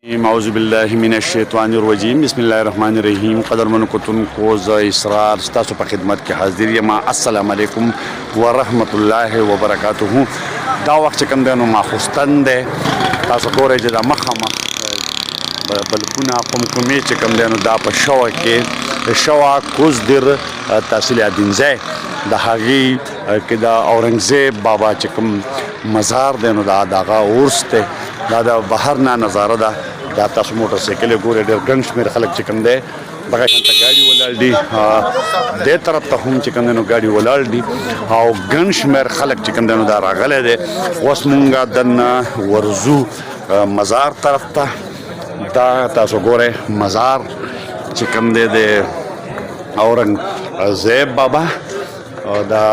اعوذ بالله من الشیطان الرجیم بسم الله الرحمن الرحیم قدرمنو کتونکو زه اسرار ستاسو په خدمت کې حاضر یم. السلام علیکم ورحمت الله وبرکاته. دا وخت چې کوم دی نو ماخوستن دی، تاسو ګورئ چې دا مخامخ بلکونه قمقمې چې کوم دی نو دا په شوه کې شوه کوزدر تحصیل یادینځی د هغې کې د اورنګزیب بابا چې کوم مزار دی نو دا د هغه عرس دی. دا د بهر نه نظاره ده. دا تاسو موټر سایکل ګورئ، ډېر ګڼ شمېر خلک چې کوم دی دغه شان ته ګاډي ولاړ دي، دې طرف ته هم چې کوم دی نو ګاډي ولاړ دي او ګڼ شمېر خلک چې کوم دی نو دا راغلی دی. اوس مونږ دننه ورځو مزار طرف ته. دا تاسو ګورئ مزار چې کوم دی د اورنګزیب بابا. دا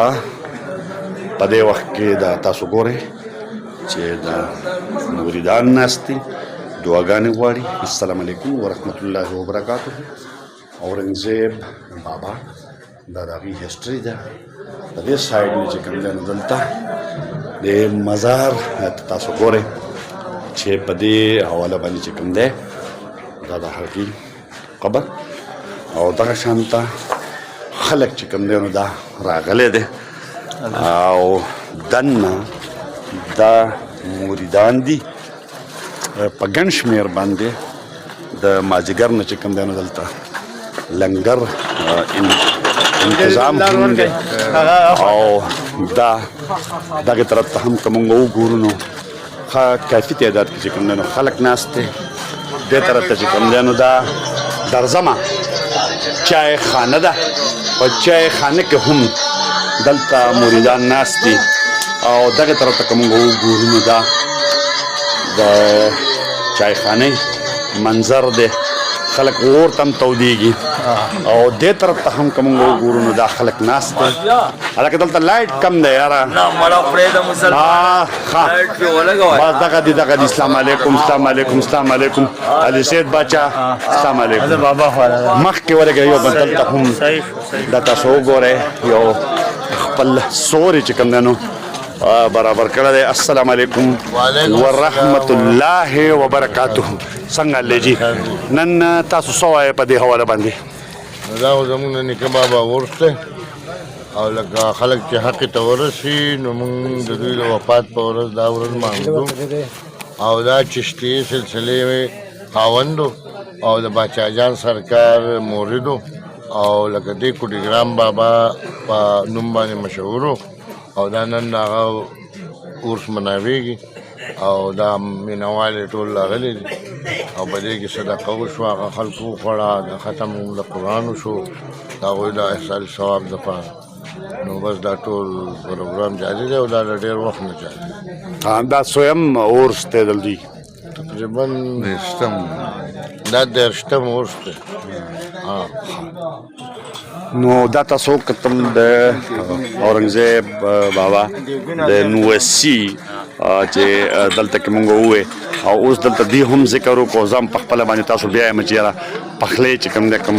په دې وخت کې دا تاسو ګورئ چې دا مریدان ناست دي، دعاګانې غواړي. السلام علیکم ورحمت الله وبرکاته. اورنګزیب بابا دا د هغې هسټري ده. په دې سایډ نه چې کوم دی نو دلته د مزار تاسو ګورئ چې په دې حواله باندې چې کوم دی دا د هغې قبر او دغه شان ته خلک چې کوم دی نو دا راغلی دی او دننه دا مریدان دي په ګڼ شمېر باندې د مازدیګر نه چې کوم دی نو دلته لنګر انتظام هم دی او دا دغې طرف ته هم که مونږ وګورو نو ښه کافي تعداد کې چې کوم دی نو خلک ناست دی. دې طرف ته چې کوم دی نو دا درځمه چای خانه ده. په چای خانه کې هم دلته مریدان ناست دي او دغه طرف ته که مونږ وګورو نو دا د چایخانې منظر دی، خلک اور ته هم تودېږي او دې طرف ته هم که مونږ وګورو نو دا خلک ناست دی. هلکه دلته لایټ کم دی یاره. بس دغه دي دغه دي. السلام علیکم السلام علیکم السلام علیکم. علي سید باچا السلام علیکم. مخکې ورګه یو بل دلته هم دا تاسو وګورئ یو خپل سوري چې کوم دی نو برابر کړی دی. السلام علیکم ورحمت الله وبرکاته. څنګه الله جي نن تاسو څه وایئ په دې حواله باندې؟ دا خو زموږ د نیکه بابا عرس دی او لکه خلک چې حقې ته ورسي نو موږ د دوی د وفات په ورځ دا ورځ مانځو او دا چشتي سلسلې خاوندو او د باچا جان سرکار موردو او لکه دې کوټیګرام بابا په نوم باندې مشهورو او دا نن هغه عرس مناویږي او دا مینهوال ټول راغلي دي او په دې کې صدقه وشوه، هغه خلکو وخوړه، د ختم د قرآن وشو، د هغوی د احصال ثواب دپاره. نو بس دا ټول پروګرام جاري دی او دا د ډېر وخت نه جاري. دا څویم عرس دی د دوی؟ تقریبا دا 13 عرس دی. نو دا تاسو کتل د اورنګزیب بابا د 89 چې دلته کې مونږ ووې او اوس دلته دی هم ذکر وکړو. زه هم په خپله باندې تاسو بیا یم چې یاره پخلی چې کوم دی کوم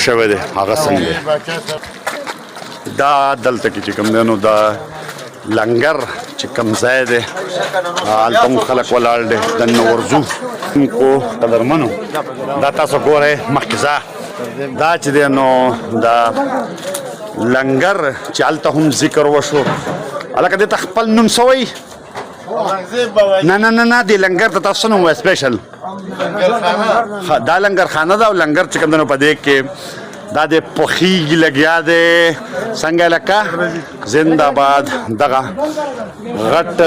شوی دی هغه څنګه دی. دا دلته کې چې کوم دی نو دا لنګر چې کوم ځای دی هلته هم خلک ولاړ دی. دننه ورځو کو قدرمنو دا تاسو ګورئ مخکې ځه دا چې دی نو دا لنګر چې هلته هم ذکر وشو. هلکه دې ته خپل نوم څه وایي؟ نه نه نه نه دې لنګر ته تاسو څه نوم وایي سپیشل؟ دا لنګر خانه ده او لنګر چې کوم دی نو په دې کې دا د پخیږي لګیا دی. څنګه لکه زنده‌باد دغه غټ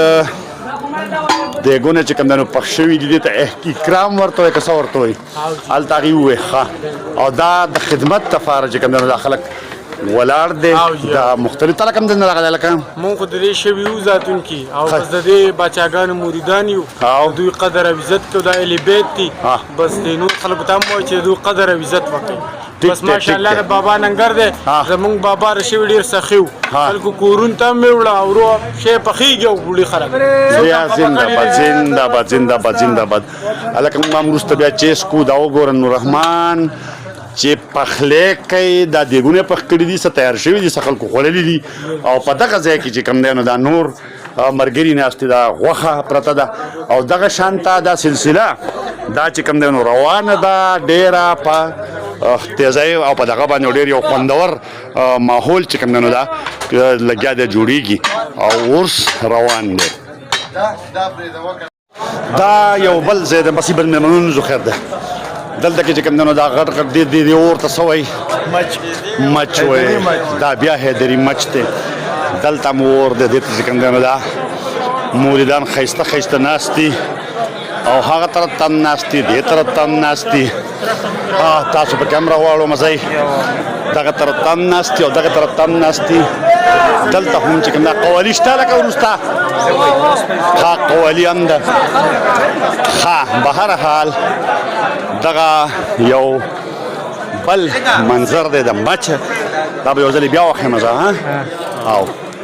دیګونه چې کوم دی نو پخ شوي دي، دې ته اکرام ورته وایي که څه ورته وایي؟ هلته هغې ووایي ښه. او دا د خدمت دپاره چې کوم دی نو دا خلک ولاړ دی. دا مختلف تله کوم ځای نه راغلی لکه مونږ خو د دې شوي یو ذاتونکي او بس د دې باچاګانو مریدان یو او دوی قدر او عزت کوو. دا اهل بیت دي. بس د نور خلکو ته هم وایي چې دوی قدر او عزت وکړي. بس ماشاءالله د بابا ننګر دی. زمونږ بابا رشوي ډېر سخي و، خلکو کورونو ته هم یې وړه او ورو شی پخېږي او وړي خلک. زنده‌باد زنده‌باد زنده‌باد زنده‌باد. هلکه موږ هم وروسته بیا چې څکو دا وګوره نوررحمان چې پخلی کوي دا دیګونه پخ کړي دي، څه تیار شوي دي، څه خلکو خوړلي دي او په دغه ځای کې چې کوم دی نو دا نور مرګري ناستې ده غوښه پرته ده او دغه شانته دا سلسله دا چې کوم دی نو روانه ده ډېره په تیزۍ او په دغه باندې ډېر یو خوندور ماحول چې کوم دی نو دا لګیا دی جوړیږي او ورس روان دی دا یو بل ځای د مصیبت میلمنونو خیر ده دلته کې چې کوم دی نو دا غټ غټ دی اور ته څه وایي مچ وایي دا بیا حیدري مچ دی دلته مور د دې چې کوم دی نو دا موریدان ښایسته ښایسته ناست دي او هغه طرف ته هم ناست دي دې طرف ته هم ناست دي تاسو په کیمره غواړو مزئ دغه طرف ته هم ناست دي او دغه طرف ته هم ناست دي دلته هم چې کوم دا قوالي شته لکه وروسته قوالي هم ده به هر حال دغه یو بل منظر دی د مچ دا به یو ځلې بیا وښیم زه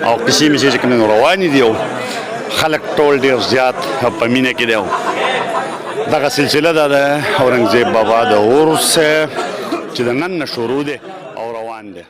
او کیسې مې چې کوم دی روانې دي او خلک ټول ډېر زیات په مینه کې دی دغه سلسله ده د اورنګزیب بابا د عرس چې د نن نه شروع دی او روان دی